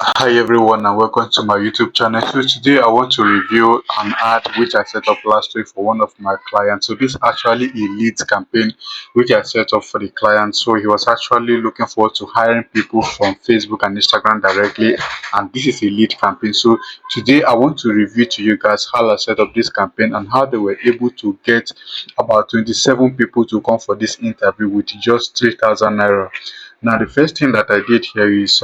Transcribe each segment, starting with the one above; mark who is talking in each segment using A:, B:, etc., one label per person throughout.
A: Hi everyone and welcome to my YouTube channel. So today I want to review an ad which I set up last week for one of my clients. So this actually a leads campaign which I set up for the client. So he was actually looking forward to hiring people from Facebook and Instagram directly, and this is a lead campaign. So today I want to review to you guys how I set up this campaign and how they were able to get about 27 people to come for this interview with just 3,000 naira. Now the first thing that I did here is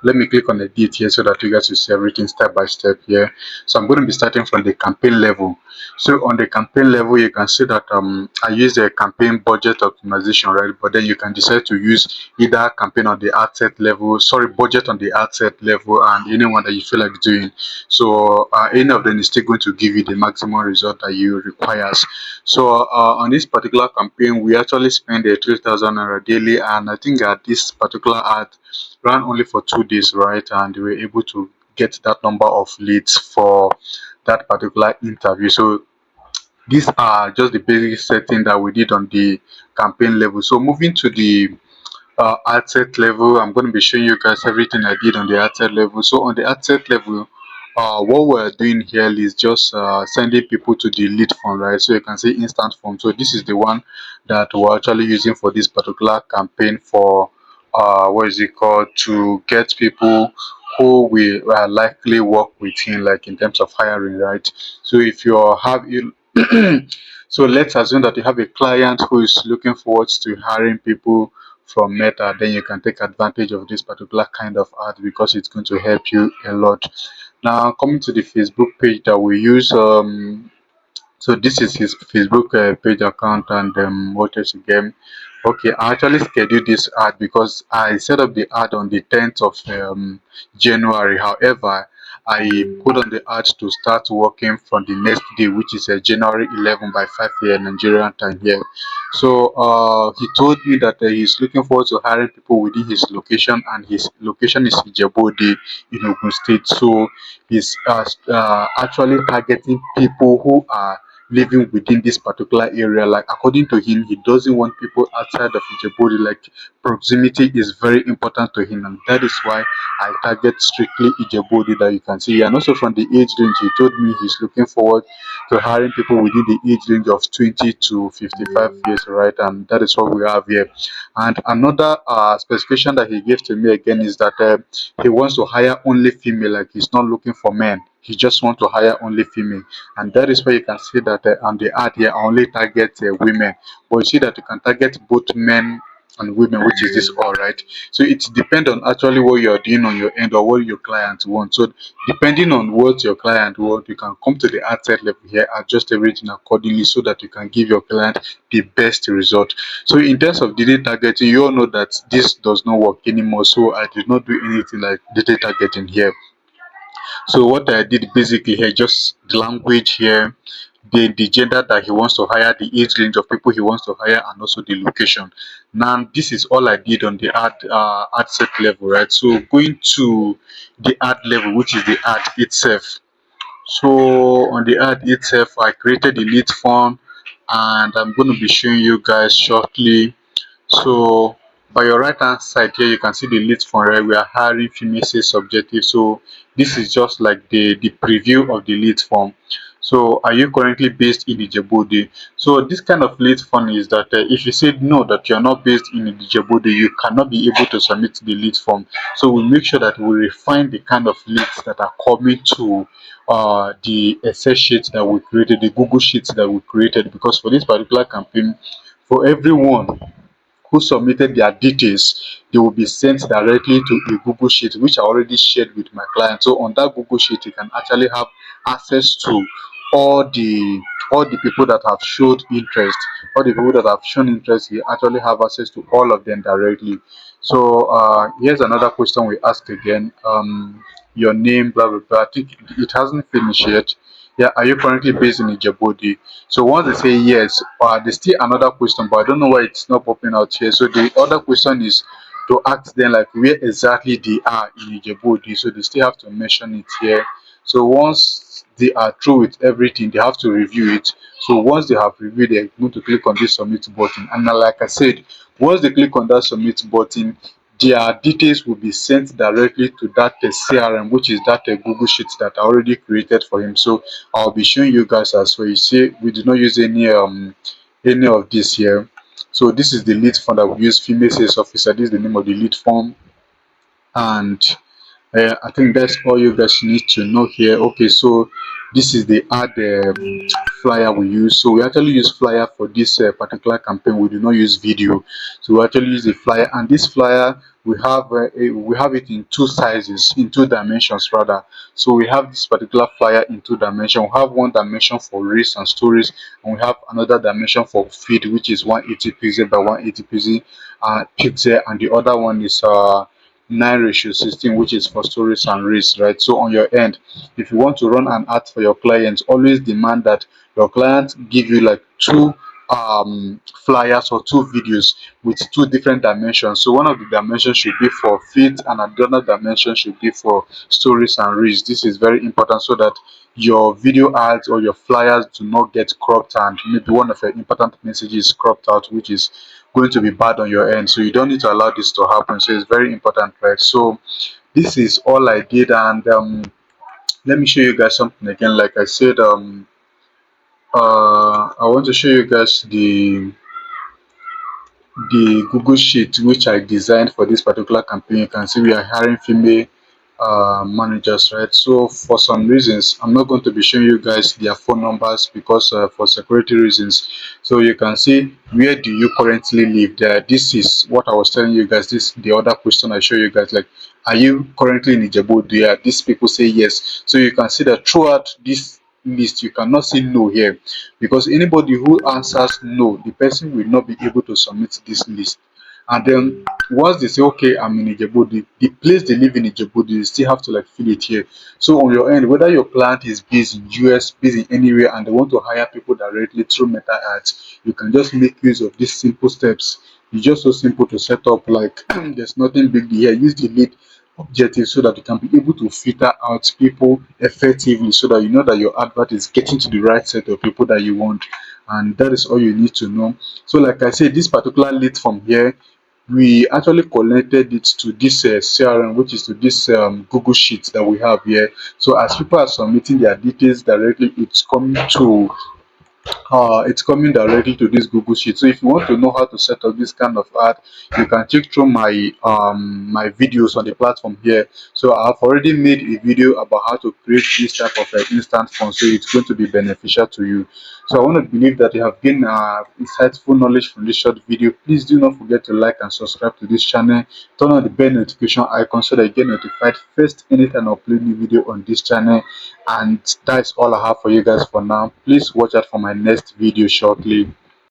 A: let me click on the date here so that you guys will see everything step by step here. So I'm going to be starting from the campaign level. So on the campaign level, you can see that I use the campaign budget optimization, right? But then you can decide to use either campaign on the ad set level, sorry, budget on the ad set level, and anyone that you feel like doing. So any of them is still going to give you the maximum result that you requires. So on this particular campaign, we actually spend 3,000 naira daily, and I think that this particular ad ran only for 2 days, right? And we were able to get that number of leads for that particular interview. So these are just the basic setting that we did on the campaign level. So moving to the ad set level, I'm going to be showing you guys everything I did on the ad set level. So on the ad set level, what we're doing here is just sending people to the lead form, right? So you can see instant form. So this is the one that we're actually using for this particular campaign for what is it called, to get people who will likely work with him, like in terms of hiring, right? So if you have you so let's assume that you have a client who is looking forward to hiring people from Meta, then you can take advantage of this particular kind of ad because it's going to help you a lot. Now, coming to the Facebook page that we use, so this is his Facebook page account, and what else again? Okay, I actually scheduled this ad because I set up the ad on the 10th of January. However, I put on the ad to start working from the next day, which is January 11 by 5 a.m. Nigerian time here. So he told me that he's looking forward to hiring people within his location, and his location is Ijebu-Ode in Ogun State. So he's actually targeting people who are living within this particular area. Like according to him, he doesn't want people outside of Ijebu. Like proximity is very important to him, and that is why I target strictly Ijebu that you can see. And also from the age range, he told me he's looking forward to hiring people within the age range of 20 to 55 years, right? And that is what we have here. And another specification that he gave to me again is that he wants to hire only female, like he's not looking for men. He just wants to hire only female, and that is why you can see that on the ad here I only target women, but you see that you can target both men and women, which is this all right. So it depends on actually what you're doing on your end or what your client wants. So depending on what your client wants, you can come to the ad set level here, adjust everything accordingly so that you can give your client the best result. So in terms of data targeting, you all know that this does not work anymore, so I did not do anything like data targeting here. So what I did basically here, just the language here, the gender that he wants to hire, the age range of people he wants to hire, and also the location. Now this is all I did on the ad set level, right? So going to the ad level, which is the ad itself. So on the ad itself, I created the lead form, and I'm going to be showing you guys shortly. So by your right hand side here, you can see the lead form, right? We are hiring female sales objective. So this is just like the preview of the lead form. So are you currently based in Ijebu? So this kind of lead form is that if you said no, that you're not based in Ijebu, you cannot be able to submit the lead form. So we make sure that we refine the kind of leads that are coming to the Excel sheets that we created, the Google sheets that we created, because for this particular campaign, for everyone who submitted their details, they will be sent directly to a Google Sheet, which I already shared with my client. So on that Google Sheet, you can actually have access to all the all the people that have showed interest. All the people that have shown interest, you actually have access to all of them directly. So here's another question we ask again. Your name, blah blah blah. I think it hasn't finished yet. Yeah, are you currently based in Ijebu? So once they say yes, there's still another question, but I don't know why it's not popping out here. So the other question is to ask them like where exactly they are in Ijebu. So they still have to mention it here. So once they are through with everything, they have to review it. So once they have reviewed, they're going to click on this submit button. And now, like I said, once they click on that submit button, their details will be sent directly to that CRM, which is that Google Sheet that I already created for him. So I'll be showing you guys as well. You see, we do not use any of this here. So this is the lead form that we use, female sales officer. This is the name of the lead form, and I think that's all you guys need to know here. Okay, so this is the ad flyer we use. So we actually use flyer for this particular campaign. We do not use video. So we actually use a flyer, and this flyer we have it in two sizes, in two dimensions rather. So we have this particular flyer in two dimensions. We have one dimension for reels and stories, and we have another dimension for feed, which is 180 pixel by 180 pixel, and the other one is 9:16, which is for stories and reels, right? So on your end, if you want to run an ad for your clients, always demand that your client give you like two flyers or two videos with two different dimensions. So one of the dimensions should be for feed, and another dimension should be for stories and reels. This is very important so that your video ads or your flyers do not get cropped, and maybe one of your important messages cropped out, which is going to be bad on your end. So you don't need to allow this to happen. So it's very important, right? So this is all I did, and let me show you guys something again. Like I said, I want to show you guys the Google Sheet which I designed for this particular campaign. You can see we are hiring female managers, right? So for some reasons, I'm not going to be showing you guys their phone numbers because for security reasons. So you can see, where do you currently live? There, this is what I was telling you guys. This the other question I show you guys, like, are you currently in Ijebu? Yeah, these people say yes. So you can see that throughout this list, you cannot say no here, because anybody who answers no, the person will not be able to submit this list. And then once they say, okay, I'm in Ijebu, the place they live in Ijebu, you still have to like fill it here. So on your end, whether your client is based in US, based in anywhere, and they want to hire people directly through Meta Ads, you can just make use of these simple steps. It's just so simple to set up, like there's nothing big here. Use the lead objective so that you can be able to filter out people effectively, so that you know that your advert is getting to the right set of people that you want. And that is all you need to know. So like I said, this particular lead from here, we actually connected it to this CRM, which is to this Google Sheet that we have here. So as people are submitting their details directly, it's coming directly to this Google Sheet. So if you want to know how to set up this kind of ad, you can check through my videos on the platform here. So I've already made a video about how to create this type of instant phone, so it's going to be beneficial to you. So I want to believe that you have gained insightful knowledge from this short video. Please do not forget to like and subscribe to this channel. Turn on the bell notification icon so that you get notified first anytime I upload new video on this channel. And that's all I have for you guys for now. Please watch out for my next video shortly.